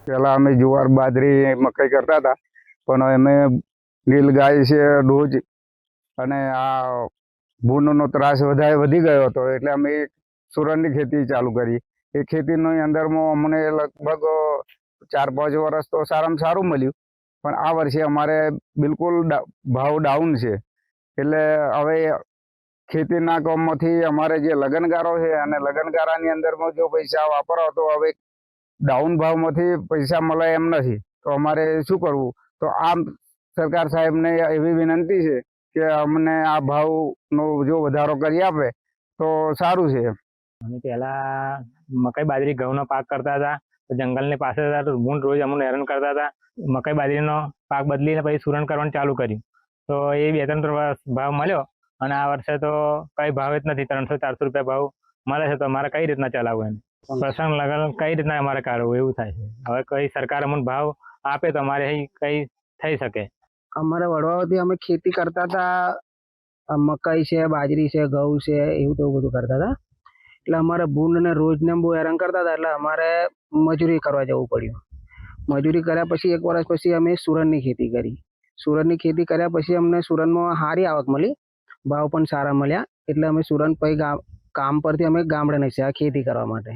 પહેલા અમે જુવાર, બાજરી, મકાઈ કરતા હતા, પણ અમે નીલગાય છે, ડોજ અને આ ભૂંડનો ત્રાસ વધારે વધી ગયો હતો, એટલે અમે સુરણની ખેતી ચાલુ કરી. એ ખેતીની અંદરમાં અમને લગભગ 4-5 વર્ષ તો સારામાં સારું મળ્યું, પણ આ વર્ષે અમારે બિલકુલ ભાવ ડાઉન છે. એટલે હવે ખેતીના કામમાંથી અમારે જે લગનગારો છે અને લગનગારાની અંદરમાં જો પૈસા વાપરો તો હવે ડાઉન ભાવમાંથી પૈસા મળે એમ નથી, તો અમારે શું કરવું? તો આમ સરકાર સાહેબને એવી વિનંતી છે કે અમને આ ભાવનો જો વધારો કરી આપે તો સારું છે. અમે પહેલા મકાઈ, બાજરી, ઘઉંનો પાક કરતા હતા, તો જંગલની પાસે હતા, તો ભૂંડ રોજ અમને હેરાન કરતા હતા. મકાઈ, બાજરીનો પાક બદલીને પછી સુરણ કરવાનું ચાલુ કર્યું, તો એ 2-3 વર્ષ ભાવ મળ્યો, અને આ વર્ષે તો કઈ ભાવ જ નથી. 300-400 રૂપિયા ભાવ મળે છે, તો અમારે કઈ રીતના ચલાવવું એને? પ્રસંગ લગન કઈ રીતના અમારે કાઢવું એવું થાય છે. હવે કઈ સરકાર અમને ભાવ આપે તો અમારે અહીં કઈ થઈ શકે. અમારા વડવાઓથી અમે ખેતી કરતા હતા, મકાઈ છે, બાજરી છે, ઘઉં છે, એવું તેવું બધું કરતા હતા. એટલે અમારે ભૂંડ ને રોજને બહુ હેરાન કરતા હતા, એટલે અમારે મજૂરી કરવા જવું પડ્યું. મજૂરી કર્યા પછી 1 વર્ષ પછી અમે સુરણની ખેતી કરી. સુરણની ખેતી કર્યા પછી અમને સુરણમાં સારી આવક મળી, ભાવ પણ સારા મળ્યા. એટલે અમે સુરણ પછી કામ પરથી અમે ગામડે નીકળ્યા ખેતી કરવા માટે.